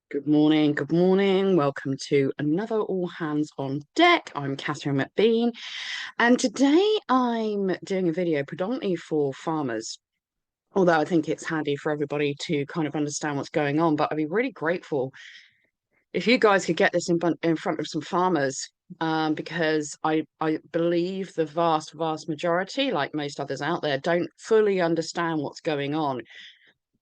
Good morning. Good morning. Welcome to another All Hands on Deck. I'm Katherine McBean, and today I'm doing a video predominantly for farmers. Although I think it's handy for everybody to kind of understand what's going on, but I'd be really grateful if you guys could get this in front of some farmers, because I believe the vast majority, like most others out there, don't fully understand what's going on.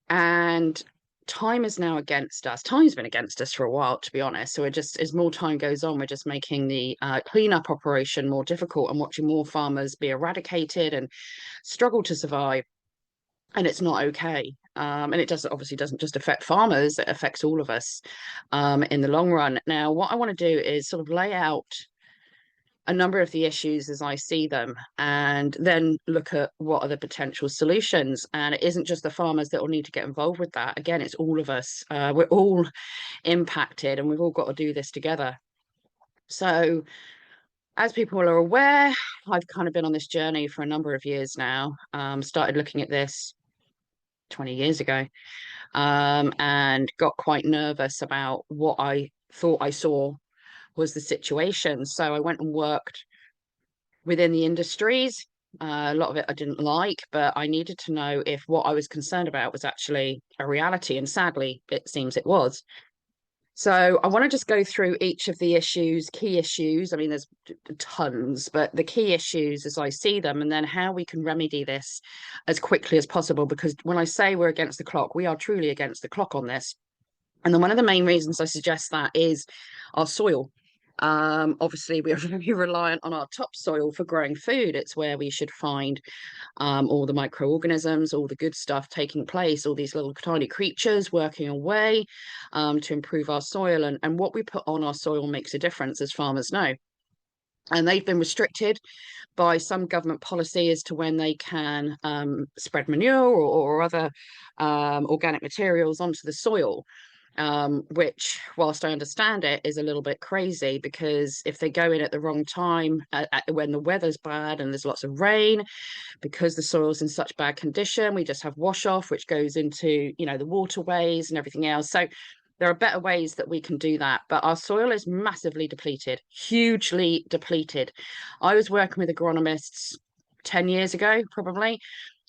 And time is now against us. Time's been against us for a while, to be honest. So we're just, as more time goes on, we're just making the cleanup operation more difficult and watching more farmers be eradicated and struggle to survive. And it's not okay. And it doesn't obviously doesn't just affect farmers; it affects all of us in the long run. Now, what I want to do is sort of lay out a number of the issues as I see them, and then look at what are the potential solutions. And it isn't just the farmers that will need to get involved with that. Again, it's all of us. We're all impacted, and we've all got to do this together. So, as people are aware, I've kind of been on this journey for a number of years now. Started looking at this 20 years ago, and got quite nervous about what I thought I saw was the situation. So I went and worked within the industries. A lot of it I didn't like, but I needed to know if what I was concerned about was actually a reality. And sadly, it seems it was. So I want to just go through each of the issues, key issues. I mean, there's tons, but the key issues as I see them, and then how we can remedy this as quickly as possible. Because when I say we're against the clock, we are truly against the clock on this. And then one of the main reasons I suggest that is our soil. Obviously, we are very reliant on our topsoil for growing food. It's where we should find all the microorganisms, all the good stuff taking place, all these little tiny creatures working away to improve our soil. And what we put on our soil makes a difference, as farmers know. And they've been restricted by some government policy as to when they can spread manure or other organic materials onto the soil, which, whilst I understand it, is a little bit crazy, because if they go in at the wrong time, when the weather's bad and there's lots of rain, because the soil's in such bad condition, we just have wash off, which goes into, the waterways and everything else. So there are better ways that we can do that. But our soil is massively depleted, hugely depleted. I was working with agronomists 10 years ago, probably.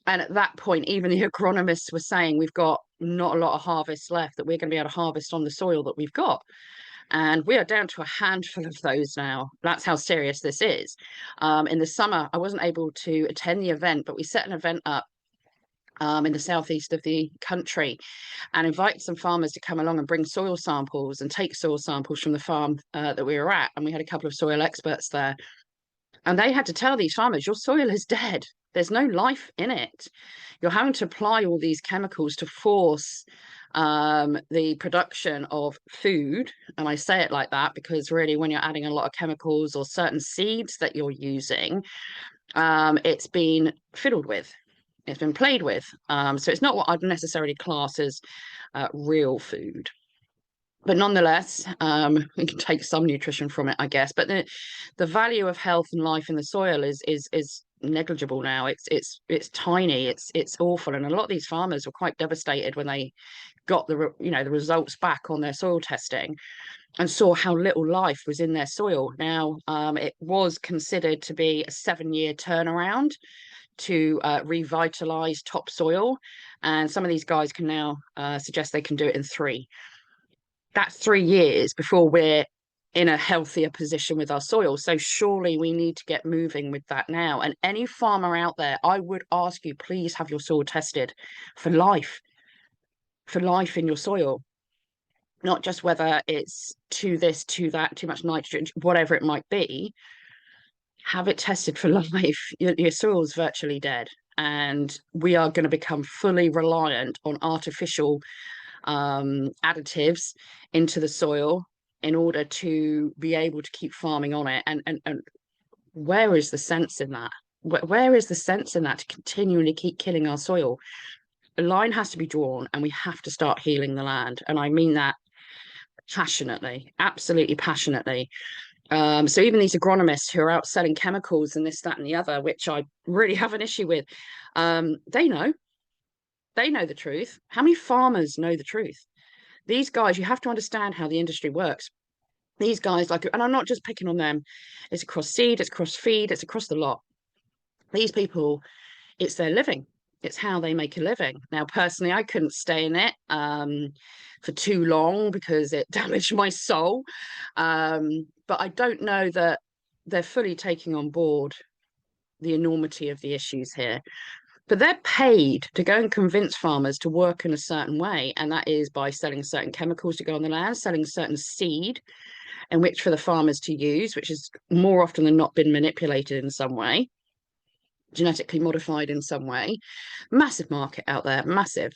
And at that point, even the agronomists were saying we've got not a lot of harvest left, that we're going to be able to harvest on the soil that we've got. And we are down to a handful of those now. That's how serious this is. In the summer, I wasn't able to attend the event, but we set an event up in the southeast of the country and invite some farmers to come along and bring soil samples and take soil samples from the farm that we were at. And we had a couple of soil experts there. And they had to tell these farmers, your soil is dead. There's no life in it. You're having to apply all these chemicals to force the production of food. And I say it like that because really, when you're adding a lot of chemicals or certain seeds that you're using, it's been fiddled with. It's been played with. So it's not what I'd necessarily class as real food. But nonetheless, we can take some nutrition from it, I guess. But the value of health and life in the soil is negligible now. It's tiny. It's awful. And a lot of these farmers were quite devastated when they got the results back on their soil testing and saw how little life was in their soil. Now, it was considered to be a 7-year turnaround to revitalize topsoil, and some of these guys can now suggest they can do it in 3. That's 3 years before we're in a healthier position with our soil. So surely we need to get moving with that now. And any farmer out there, I would ask you, please have your soil tested for life in your soil, not just whether it's to this, to that, too much nitrogen, whatever it might be. Have it tested for life. Your soil is virtually dead. And we are going to become fully reliant on artificial additives into the soil in order to be able to keep farming on it. And where is the sense in that? Where is the sense in that, to continually keep killing our soil? A line has to be drawn, and we have to start healing the land. And I mean that passionately, absolutely passionately. So even these agronomists who are out selling chemicals and this, that, and the other, which I really have an issue with, they know the truth. How many farmers know the truth? These guys, you have to understand how the industry works. These guys, like, and I'm not just picking on them, it's across seed, it's across feed, it's across the lot. These people, it's their living. It's how they make a living. Now, personally, I couldn't stay in it for too long because it damaged my soul. But I don't know that they're fully taking on board the enormity of the issues here. But they're paid to go and convince farmers to work in a certain way, and that is by selling certain chemicals to go on the land, selling certain seed, in which for the farmers to use, which is more often than not been manipulated in some way, genetically modified in some way. Massive market out there, massive.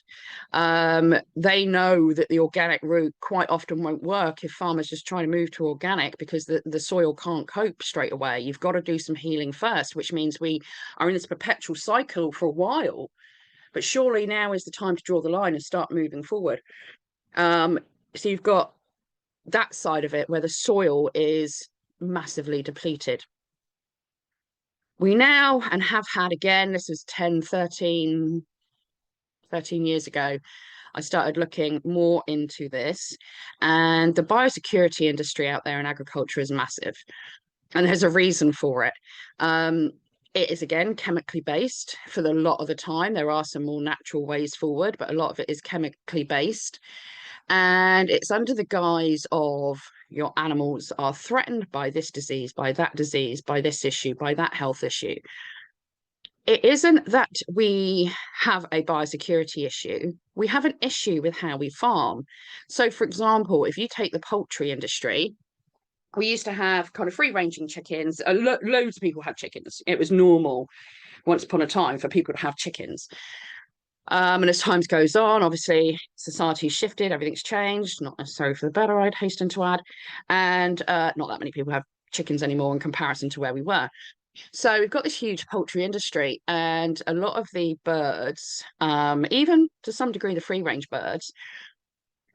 They know that the organic route quite often won't work if farmers just try to move to organic because the soil can't cope straight away. You've got to do some healing first, which means we are in this perpetual cycle for a while. But surely now is the time to draw the line and start moving forward. So you've got that side of it where the soil is massively depleted. We now, and have had again, this was 10, 13 years ago, I started looking more into this. And the biosecurity industry out there in agriculture is massive. And there's a reason for it. It is, again, chemically based for the lot of the time. There are some more natural ways forward, but a lot of it is chemically based. And it's under the guise of your animals are threatened by this disease, by that disease, by this issue, by that health issue. It isn't that we have a biosecurity issue. We have an issue with how we farm. So, for example, if you take the poultry industry, we used to have kind of free-ranging chickens. Loads of people had chickens. It was normal once upon a time for people to have chickens. And as time goes on, obviously, society's shifted, everything's changed, not necessarily for the better, I'd hasten to add. And not that many people have chickens anymore in comparison to where we were. So we've got this huge poultry industry, and a lot of the birds, even to some degree the free-range birds,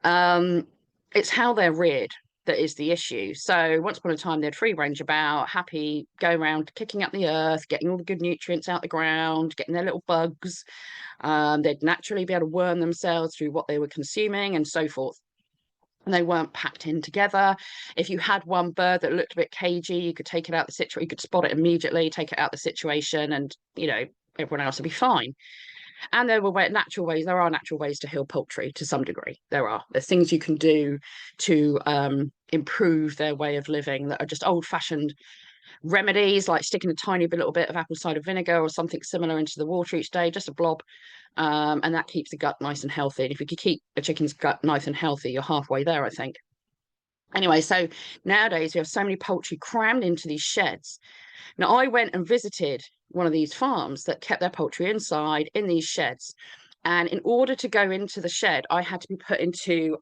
it's how they're reared that is the issue. So once upon a time, they'd free range about, happy, go around kicking up the earth, getting all the good nutrients out the ground, getting their little bugs. They'd naturally be able to worm themselves through what they were consuming and so forth. And they weren't packed in together. If you had one bird that looked a bit cagey, you could take it out of the situation, you could spot it immediately, take it out of the situation, and, you know, everyone else would be fine. And there are natural ways to heal poultry to some degree. There's things you can do to improve their way of living that are just old-fashioned remedies, like sticking a tiny little bit of apple cider vinegar or something similar into the water each day, just a blob, and that keeps the gut nice and healthy. And if you could keep a chicken's gut nice and healthy, you're halfway there, I think. Anyway, so nowadays we have so many poultry crammed into these sheds. Now, I went and visited one of these farms that kept their poultry inside in these sheds. And in order to go into the shed, I had to be put into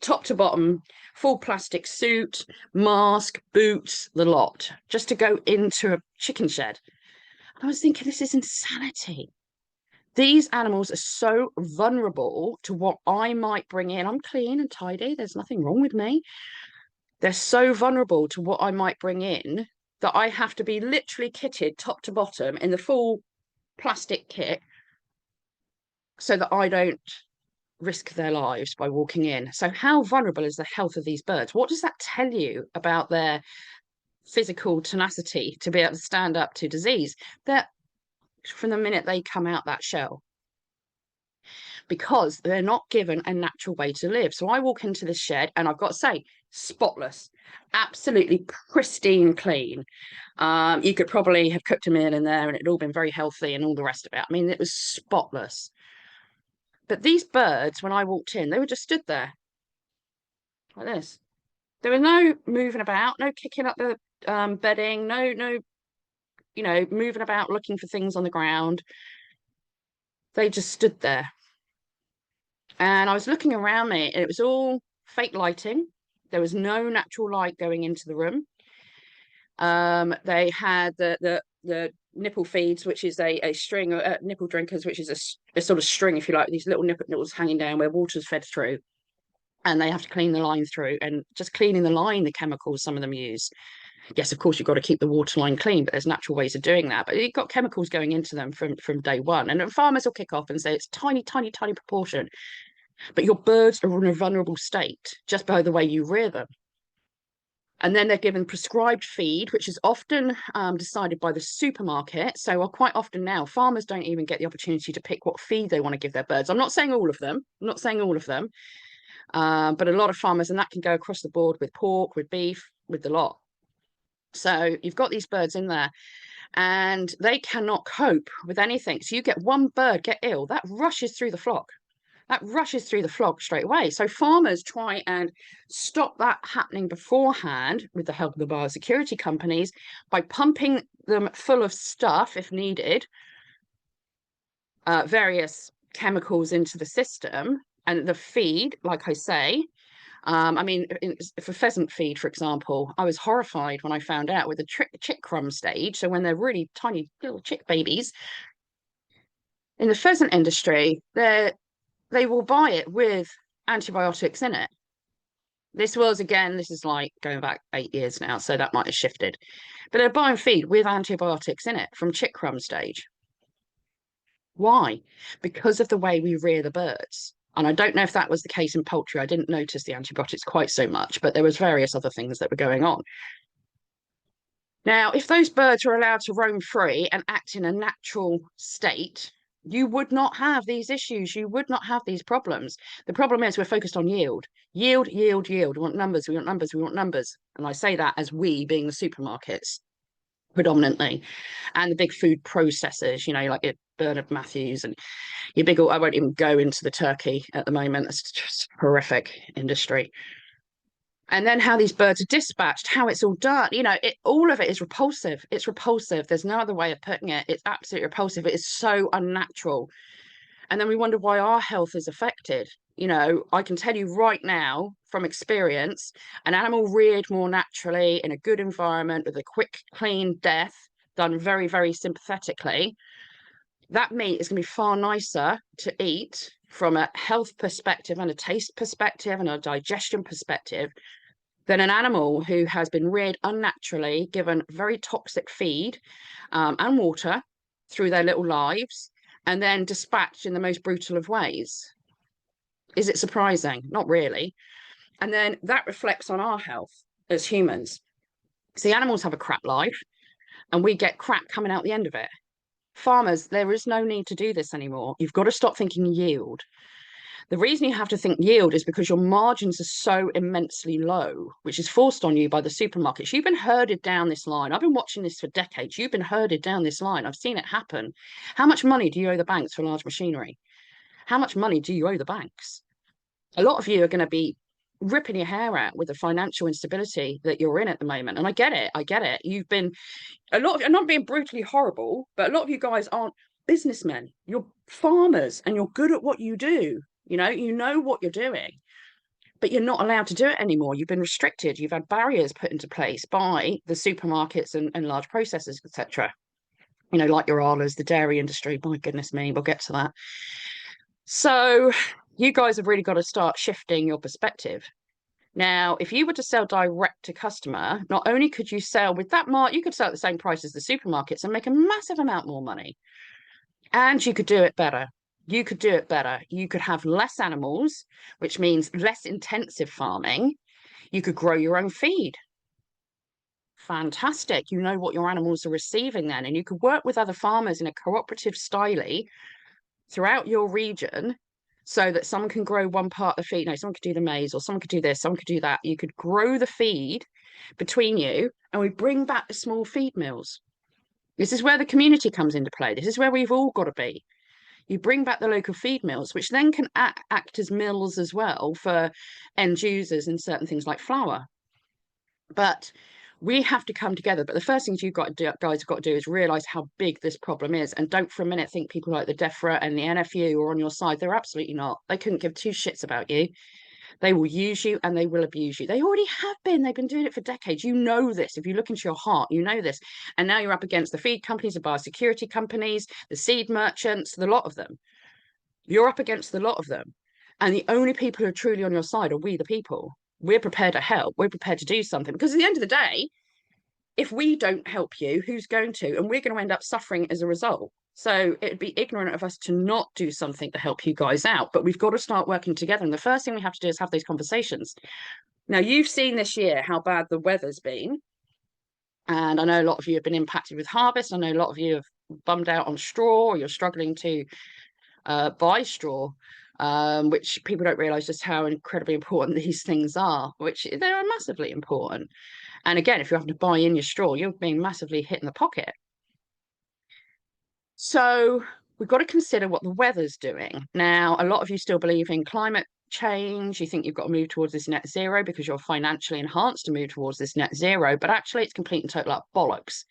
top to bottom, full plastic suit, mask, boots, the lot, just to go into a chicken shed. And I was thinking, this is insanity. These animals are so vulnerable to what I might bring in. I'm clean and tidy. There's nothing wrong with me. They're so vulnerable to what I might bring in that I have to be literally kitted top to bottom in the full plastic kit so that I don't risk their lives by walking in. So how vulnerable is the health of these birds? What does that tell you about their physical tenacity to be able to stand up to disease? That from the minute they come out that shell, because they're not given a natural way to live. So I walk into this shed and I've got to say, spotless, absolutely pristine clean. You could probably have cooked a meal in there and it'd all been very healthy and all the rest of it. I mean, it was spotless. But these birds, when I walked in, they were just stood there like this. There was no moving about, no kicking up the bedding, no, you know, moving about looking for things on the ground. They just stood there. And I was looking around me, and it was all fake lighting. There was no natural light going into the room. They had the nipple feeds, which is a string, nipple drinkers, which is a sort of string, if you like, these little nipples hanging down where water's fed through. And they have to clean the line through, and just cleaning the line, the chemicals some of them use. Yes, of course, you've got to keep the water line clean, but there's natural ways of doing that. But you've got chemicals going into them from day one. And farmers will kick off and say it's tiny, tiny, tiny proportion. but your birds are in a vulnerable state just by the way you rear them. And then they're given prescribed feed, which is often decided by the supermarket. So quite often now, farmers don't even get the opportunity to pick what feed they want to give their birds. I'm not saying all of them. I'm not saying all of them, but a lot of farmers, and that can go across the board with pork, with beef, with the lot. So you've got these birds in there and they cannot cope with anything. So you get one bird get ill, that rushes through the flock. That rushes through the flock straight away. So farmers try and stop that happening beforehand with the help of the biosecurity companies by pumping them full of stuff if needed, various chemicals into the system. And the feed, like I say, I mean, for pheasant feed, for example, I was horrified when I found out with the chick crumb stage. So when they're really tiny little chick babies in the pheasant industry, they will buy it with antibiotics in it. This is like going back 8 years now, so that might have shifted. But they're buying feed with antibiotics in it from chick crumb stage. Why? Because of the way we rear the birds. And I don't know if that was the case in poultry. I didn't notice the antibiotics quite so much, but there was various other things that were going on. Now, if those birds were allowed to roam free and act in a natural state, you would not have these issues. You would not have these problems. The problem is we're focused on yield. Yield, yield, yield. We want numbers, we want numbers, we want numbers. And I say that as we being the supermarkets predominantly and the big food processors, like your Bernard Matthews and your big, I won't even go into the turkey at the moment. It's just horrific industry. And then how these birds are dispatched, how it's all done, all of it is repulsive. It's repulsive. There's no other way of putting it. It's absolutely repulsive. It is so unnatural. And then we wonder why our health is affected. I can tell you right now from experience, an animal reared more naturally in a good environment with a quick, clean death done very, very sympathetically, that meat is going to be far nicer to eat from a health perspective and a taste perspective and a digestion perspective than an animal who has been reared unnaturally, given very toxic feed and water through their little lives, and then dispatched in the most brutal of ways. Is it surprising? Not really. And then that reflects on our health as humans. See, animals have a crap life, and we get crap coming out the end of it. Farmers, there is no need to do this anymore. You've got to stop thinking yield. The reason you have to think yield is because your margins are so immensely low, which is forced on you by the supermarkets. You've been herded down this line. I've been watching this for decades. You've been herded down this line. I've seen it happen. How much money do you owe the banks for large machinery? How much money do you owe the banks? A lot of you are going to be ripping your hair out with the financial instability that you're in at the moment. And I get it. I get it. You've been I'm not being brutally horrible, but a lot of you guys aren't businessmen. You're farmers and you're good at what you do. You know what you're doing, but you're not allowed to do it anymore. You've been restricted. You've had barriers put into place by the supermarkets and large processors, etc. Like your Arlas, the dairy industry. My goodness me, we'll get to that. So you guys have really got to start shifting your perspective. Now, if you were to sell direct to customer, not only could you sell with that you could sell at the same price as the supermarkets and make a massive amount more money. And you could do it better. You could do it better. You could have less animals, which means less intensive farming. You could grow your own feed. Fantastic. You know what your animals are receiving then. And you could work with other farmers in a cooperative style throughout your region so that someone can grow one part of the feed. Someone could do the maize, or someone could do this, someone could do that. You could grow the feed between you, and we bring back the small feed mills. This is where the community comes into play. This is where we've all got to be. You bring back the local feed mills, which then can act as mills as well for end users in certain things like flour. But we have to come together. But the first things guys have got to do is realise how big this problem is. And don't for a minute think people like the DEFRA and the NFU are on your side. They're absolutely not. They couldn't give two shits about you. They will use you and they will abuse you. They already have been. They've been doing it for decades. You know this. If you look into your heart, you know this. And now you're up against the feed companies, the biosecurity companies, the seed merchants, the lot of them. You're up against the lot of them. And the only people who are truly on your side are we, the people. We're prepared to help. We're prepared to do something. Because at the end of the day, if we don't help you, who's going to? And we're going to end up suffering as a result. So it'd be ignorant of us to not do something to help you guys out. But we've got to start working together. And the first thing we have to do is have those conversations. Now, you've seen this year how bad the weather's been. And I know a lot of you have been impacted with harvest. I know a lot of you have bummed out on straw, or you're struggling to buy straw, which people don't realize just how incredibly important these things are, which they are massively important. And again, if you're having to buy in your straw, you're being massively hit in the pocket. So we've got to consider what the weather's doing. Now, a lot of you still believe in climate change. You think you've got to move towards this net zero because you're financially enhanced to move towards this net zero, but actually it's complete and total up bollocks.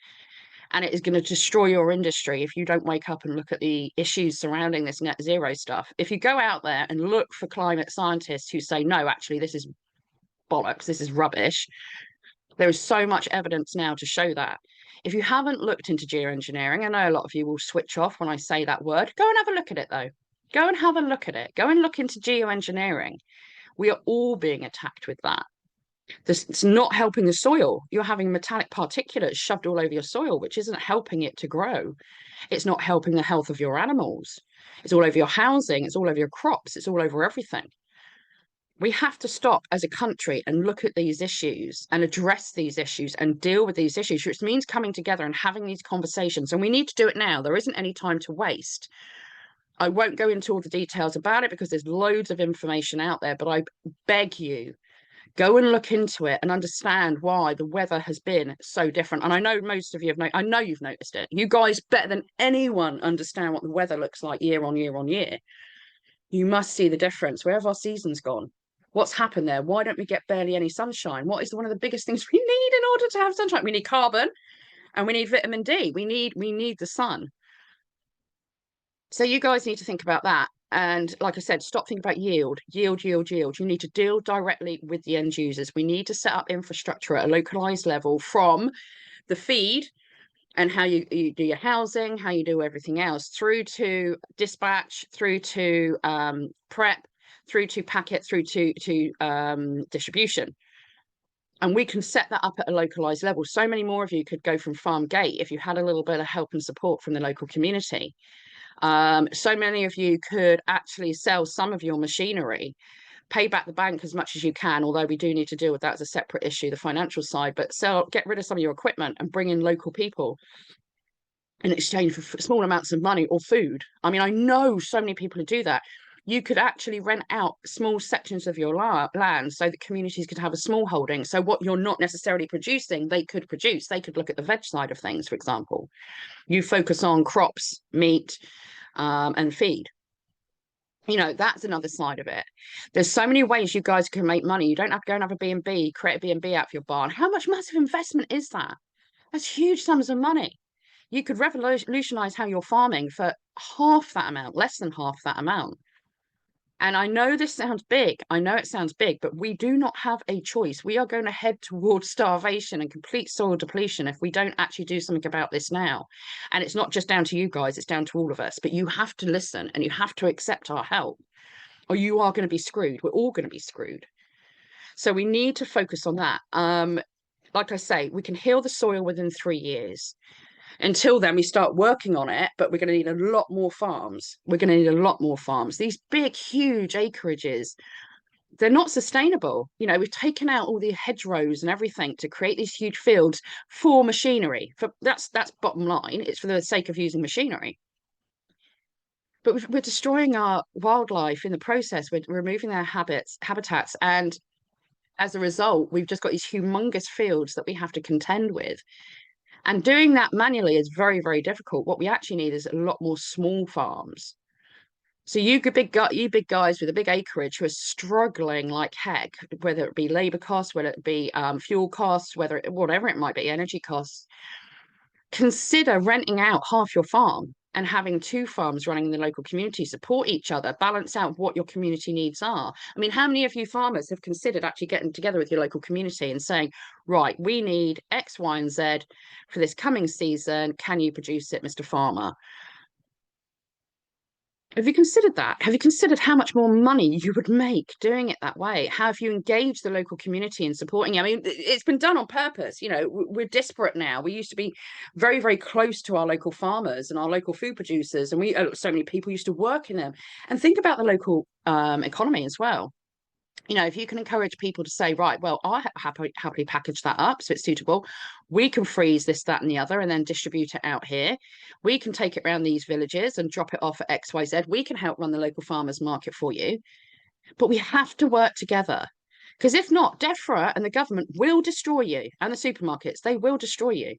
And it is going to destroy your industry if you don't wake up and look at the issues surrounding this net zero stuff. If you go out there and look for climate scientists who say, no, actually, this is bollocks, this is rubbish, there is so much evidence now to show that. If you haven't looked into geoengineering, I know a lot of you will switch off when I say that word. Go and have a look at it, though. Go and have a look at it. Go and look into geoengineering. We are all being attacked with that. It's not helping the soil. You're having metallic particulates shoved all over your soil, which isn't helping it to grow. It's not helping the health of your animals. It's all over your housing. It's all over your crops. It's all over everything. We have to stop as a country and look at these issues and address these issues and deal with these issues, which means coming together and having these conversations. And we need to do it now. There isn't any time to waste. I won't go into all the details about it because there's loads of information out there, but I beg you, go and look into it and understand why the weather has been so different. And I know most of you have I know you've noticed it. You guys better than anyone understand what the weather looks like year on year on year. You must see the difference. Where have our seasons gone? What's happened there? Why don't we get barely any sunshine? What is one of the biggest things we need in order to have sunshine? We need carbon and we need vitamin D. We need the sun. So you guys need to think about that. And like I said, stop thinking about yield. You need to deal directly with the end users. We need to set up infrastructure at a localized level, from the feed and how you do your housing, how you do everything else, through to dispatch, through to prep, through to packet, through to distribution. And we can set that up at a localized level. So many more of you could go from farm gate if you had a little bit of help and support from the local community. So many of you could actually sell some of your machinery, pay back the bank as much as you can, although we do need to deal with that as a separate issue, the financial side, but get rid of some of your equipment and bring in local people in exchange for small amounts of money or food. I mean, I know so many people who do that. You could actually rent out small sections of your land so that communities could have a small holding. So what you're not necessarily producing, they could produce. They could look at the veg side of things, for example. You focus on crops, meat, and feed. You know, that's another side of it. There's so many ways you guys can make money. You don't have to go and have a B&B, create a B&B out of your barn. How much massive investment is that? That's huge sums of money. You could revolutionize how you're farming for half that amount, less than half that amount. And I know this sounds big. I know it sounds big, but we do not have a choice. We are going to head towards starvation and complete soil depletion if we don't actually do something about this now. And it's not just down to you guys, it's down to all of us. But you have to listen and you have to accept our help, or you are going to be screwed. We're all going to be screwed. So we need to focus on that. Like I say, we can heal the soil within 3 years. Until then, we start working on it, but we're going to need a lot more farms. We're going to need a lot more farms. These big, huge acreages, they're not sustainable. You know, we've taken out all the hedgerows and everything to create these huge fields for machinery. That's bottom line. It's for the sake of using machinery. But we're destroying our wildlife in the process. We're removing their habitats. And as a result, we've just got these humongous fields that we have to contend with. And doing that manually is very, very difficult. What we actually need is a lot more small farms. So you big guys with a big acreage who are struggling like heck, whether it be labor costs, whether it be fuel costs, whatever it might be, energy costs, consider renting out half your farm and having 2 farms running in the local community, support each other, balance out what your community needs are. I mean, how many of you farmers have considered actually getting together with your local community and saying, right, we need X, Y, and Z for this coming season. Can you produce it, Mr. Farmer? Have you considered that? Have you considered how much more money you would make doing it that way? How have you engaged the local community in supporting it? I mean, it's been done on purpose. You know, we're desperate now. We used to be very, very close to our local farmers and our local food producers, and so many people used to work in them. And think about the local economy as well. You know, if you can encourage people to say, right, well, I happily package that up so it's suitable. We can freeze this, that, and the other, and then distribute it out here. We can take it around these villages and drop it off at XYZ. We can help run the local farmers market for you. But we have to work together. Because if not, DEFRA and the government will destroy you, and the supermarkets, they will destroy you.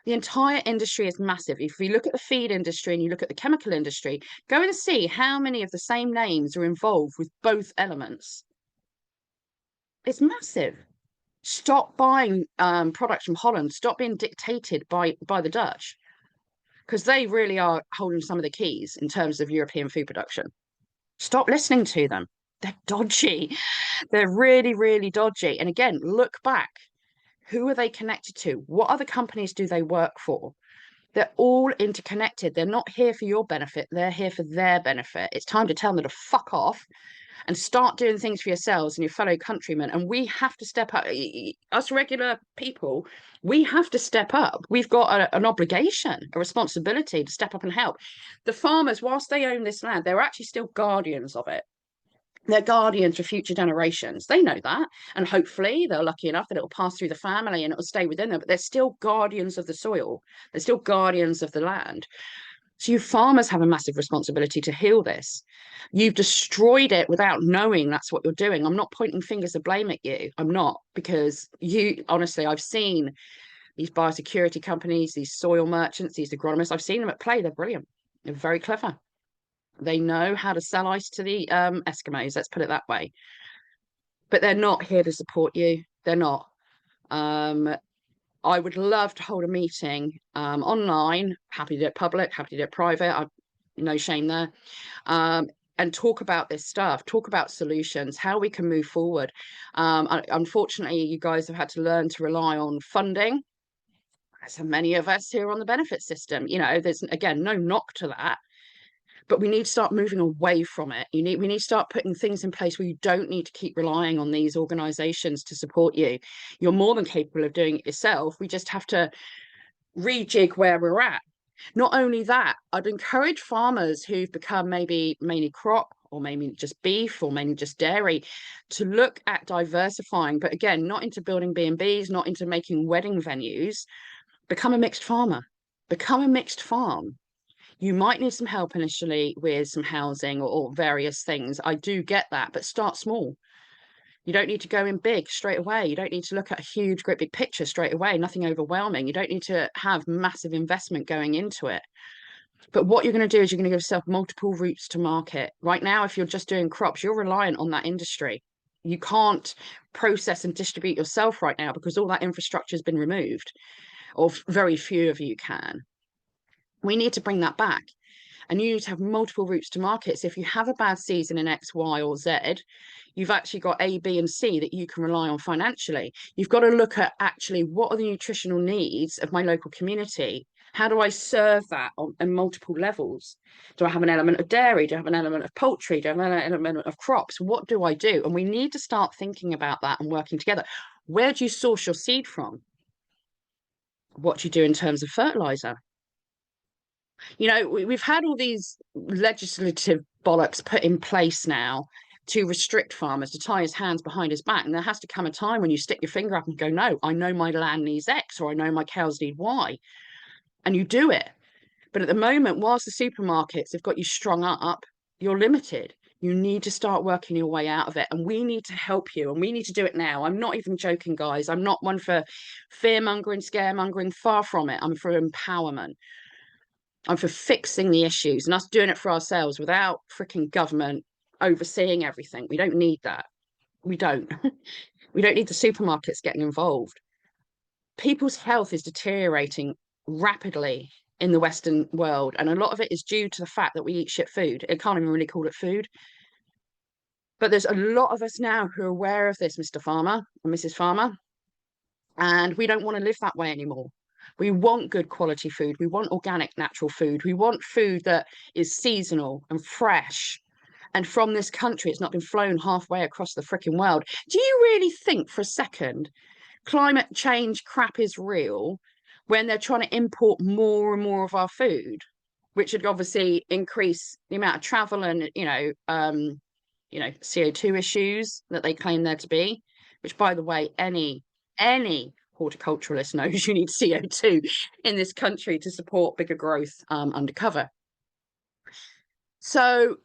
The entire industry is massive. If you look at the feed industry and you look at the chemical industry, go and see how many of the same names are involved with both elements. It's massive. Stop buying products from Holland. Stop being dictated by the Dutch because they really are holding some of the keys in terms of European food production. Stop listening to them. They're dodgy. They're really, really dodgy. And again, look back. Who are they connected to? What other companies do they work for? They're all interconnected. They're not here for your benefit. They're here for their benefit. It's time to tell them to fuck off and start doing things for yourselves and your fellow countrymen. And we have to step up. Us regular people, we have to step up. We've got an obligation, a responsibility to step up and help. The farmers, whilst they own this land, they're actually still guardians of it. They're guardians for future generations. They know that. And hopefully they're lucky enough that it will pass through the family and it will stay within them. But they're still guardians of the soil. They're still guardians of the land. So you farmers have a massive responsibility to heal this. You've destroyed it without knowing that's what you're doing. I'm not pointing fingers of blame at you. I'm not, because honestly, I've seen these biosecurity companies, these soil merchants, these agronomists. I've seen them at play. They're brilliant. They're very clever. They know how to sell ice to the Eskimos. Let's put it that way. But they're not here to support you. They're not. Um, I would love to hold a meeting online. Happy to do it public, happy to do it private. No shame there. And talk about this stuff, talk about solutions, how we can move forward. Unfortunately, you guys have had to learn to rely on funding. So many of us here on the benefit system, you know, there's again no knock to that, but we need to start moving away from it. We need to start putting things in place where you don't need to keep relying on these organizations to support you. You're more than capable of doing it yourself. We just have to rejig where we're at. Not only that, I'd encourage farmers who've become maybe mainly crop or maybe just beef or mainly just dairy to look at diversifying, but again, not into building B&Bs, not into making wedding venues. Become a mixed farmer. Become a mixed farm. You might need some help initially with some housing or various things. I do get that, but start small. You don't need to go in big straight away. You don't need to look at a huge, great big picture straight away, nothing overwhelming. You don't need to have massive investment going into it. But what you're going to do is you're going to give yourself multiple routes to market. Right now, if you're just doing crops, you're reliant on that industry. You can't process and distribute yourself right now because all that infrastructure has been removed, or very few of you can. We need to bring that back. And you need to have multiple routes to market. So if you have a bad season in X, Y, or Z, you've actually got A, B, and C that you can rely on financially. You've got to look at actually what are the nutritional needs of my local community? How do I serve that on multiple levels? Do I have an element of dairy? Do I have an element of poultry? Do I have an element of crops? What do I do? And we need to start thinking about that and working together. Where do you source your seed from? What do you do in terms of fertilizer? You know, we've had all these legislative bollocks put in place now to restrict farmers, to tie his hands behind his back. And there has to come a time when you stick your finger up and go, no, I know my land needs X, or I know my cows need Y. And you do it. But at the moment, whilst the supermarkets have got you strung up, you're limited. You need to start working your way out of it. And we need to help you. And we need to do it now. I'm not even joking, guys. I'm not one for fear mongering, scaremongering. Far from it. I'm for empowerment. I'm for fixing the issues and us doing it for ourselves without freaking government overseeing everything. We don't need that. We don't. We don't need the supermarkets getting involved. People's health is deteriorating rapidly in the Western world, and a lot of it is due to the fact that we eat shit food. I can't even really call it food. But there's a lot of us now who are aware of this, Mr. Farmer and Mrs. Farmer, and we don't want to live that way anymore. We want good quality food. We want organic, natural food. We want food that is seasonal and fresh and from this country. It's not been flown halfway across the freaking world. Do you really think for a second climate change crap is real when they're trying to import more and more of our food, which would obviously increase the amount of travel and CO2 issues that they claim there to be, which by the way, any horticulturalist knows you need CO2 in this country to support bigger growth undercover. So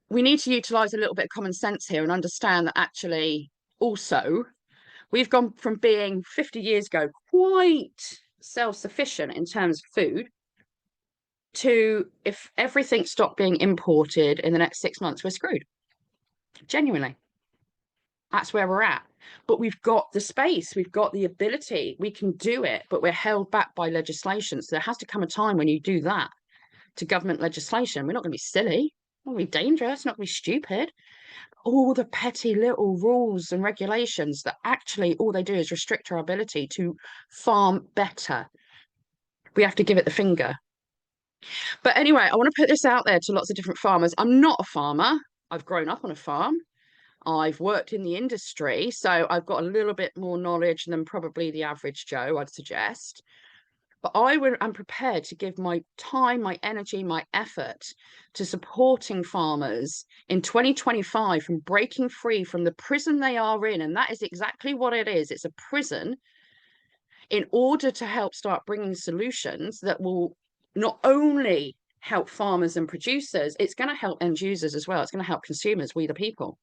we need to utilize a little bit of common sense here and understand that actually also we've gone from being 50 years ago quite self-sufficient in terms of food to, if everything stopped being imported in the next 6 months, we're screwed. Genuinely. That's where we're at. But we've got the space, we've got the ability, we can do it, but we're held back by legislation. So there has to come a time when you do that to government legislation. We're not going to be silly, we're not going to be dangerous, not going to be stupid. All the petty little rules and regulations that actually all they do is restrict our ability to farm better. We have to give it the finger. But anyway, I want to put this out there to lots of different farmers. I'm not a farmer. I've grown up on a farm. I've worked in the industry, so I've got a little bit more knowledge than probably the average Joe, I'd suggest. But I'm prepared to give my time, my energy, my effort to supporting farmers in 2025 from breaking free from the prison they are in. And that is exactly what it is. It's a prison, in order to help start bringing solutions that will not only help farmers and producers, it's going to help end users as well. It's going to help consumers, we the people.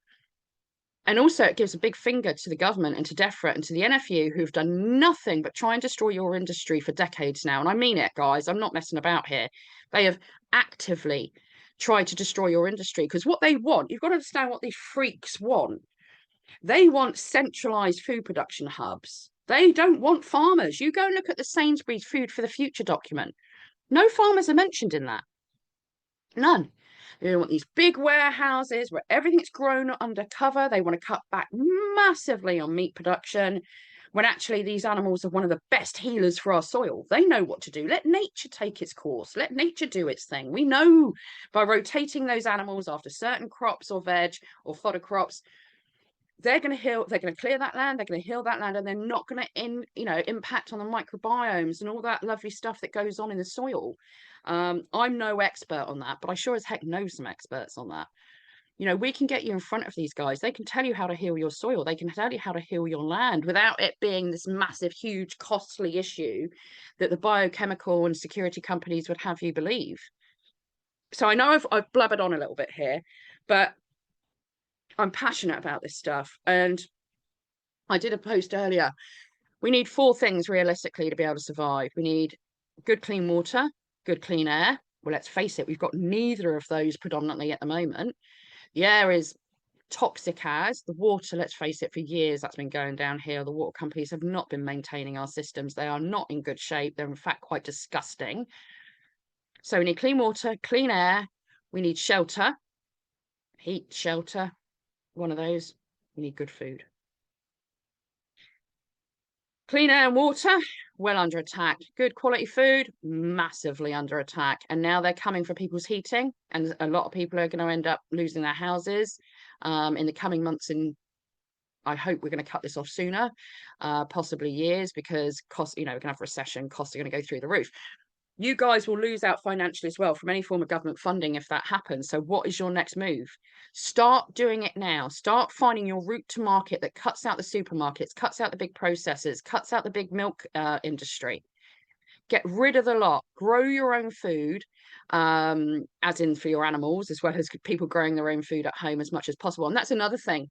And also it gives a big finger to the government and to DEFRA and to the NFU, who've done nothing but try and destroy your industry for decades now. And I mean it, guys, I'm not messing about here. They have actively tried to destroy your industry, because what they want, you've got to understand what these freaks want. They want centralized food production hubs. They don't want farmers. You go and look at the Sainsbury's Food for the Future document. No farmers are mentioned in that. None. They want these big warehouses where everything's grown undercover. They want to cut back massively on meat production, when actually these animals are one of the best healers for our soil. They know what to do. Let nature take its course. Let nature do its thing. We know by rotating those animals after certain crops or veg or fodder crops, they're going to heal, they're going to clear that land, they're going to heal that land, and they're not going to impact on the microbiomes and all that lovely stuff that goes on in the soil. I'm no expert on that, but I sure as heck know some experts on that. We can get you in front of these guys. They can tell you how to heal your soil. They can tell you how to heal your land without it being this massive, huge, costly issue that the biochemical and security companies would have you believe. So I know I've blabbered on a little bit here, but I'm passionate about this stuff. And I did a post earlier. We need 4 things realistically to be able to survive. We need good, clean water, good, clean air. Well, let's face it, we've got neither of those predominantly at the moment. The air is toxic as the water. Let's face it, for years that's been going downhill. The water companies have not been maintaining our systems. They are not in good shape. They're in fact quite disgusting. So we need clean water, clean air. We need shelter, heat, shelter, one of those. We need good food. Clean air and water, well under attack. Good quality food, massively under attack. And now they're coming for people's heating, and a lot of people are going to end up losing their houses in the coming months. And I hope we're going to cut this off sooner, possibly years, because costs, we're going to have recession, costs are going to go through the roof. You guys will lose out financially as well from any form of government funding if that happens. So what is your next move? Start doing it now. Start finding your route to market that cuts out the supermarkets, cuts out the big processors, cuts out the big milk industry. Get rid of the lot. Grow your own food, as in for your animals, as well as people growing their own food at home as much as possible. And that's another thing.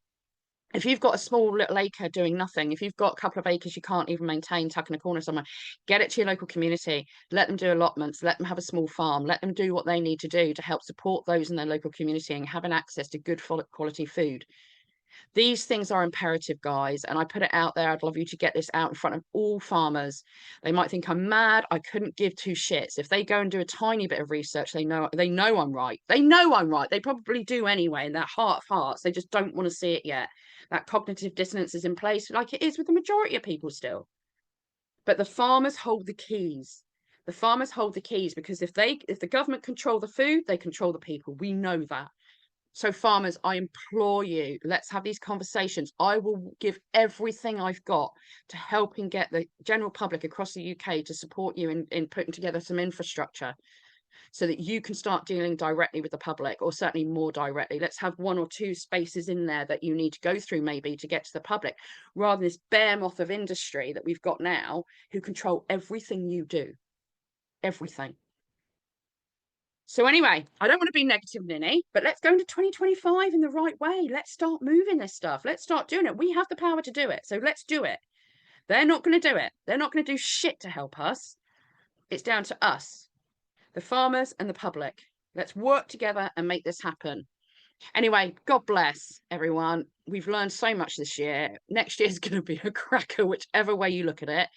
If you've got a small little acre doing nothing, if you've got a couple of acres you can't even maintain, tuck in a corner somewhere, get it to your local community. Let them do allotments. Let them have a small farm. Let them do what they need to do to help support those in their local community and having access to good quality food. These things are imperative, guys, and I put it out there. I'd love you to get this out in front of all farmers. They might think I'm mad. I couldn't give 2 shits. If they go and do a tiny bit of research, they know I'm right. They know I'm right. They probably do anyway in their heart of hearts. They just don't want to see it yet. That cognitive dissonance is in place, like it is with the majority of people still. But the farmers hold the keys. The farmers hold the keys because if the government control the food, they control the people. We know that. So farmers, I implore you, let's have these conversations. I will give everything I've got to helping get the general public across the UK to support you in putting together some infrastructure so that you can start dealing directly with the public, or certainly more directly. Let's have one or two spaces in there that you need to go through maybe to get to the public, rather than this behemoth of industry that we've got now who control everything you do. Everything. So anyway, I don't want to be negative, Ninny, but let's go into 2025 in the right way. Let's start moving this stuff. Let's start doing it. We have the power to do it. So let's do it. They're not going to do it. They're not going to do shit to help us. It's down to us, the farmers and the public. Let's work together and make this happen. Anyway, God bless everyone. We've learned so much this year. Next year is going to be a cracker, whichever way you look at it.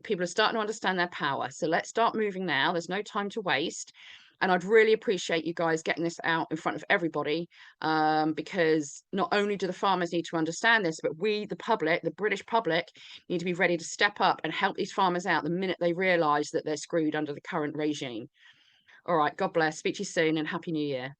People are starting to understand their power. So let's start moving now. There's no time to waste. And I'd really appreciate you guys getting this out in front of everybody, because not only do the farmers need to understand this, but we, the public, the British public, need to be ready to step up and help these farmers out the minute they realise that they're screwed under the current regime. All right, God bless. Speak to you soon and Happy New Year.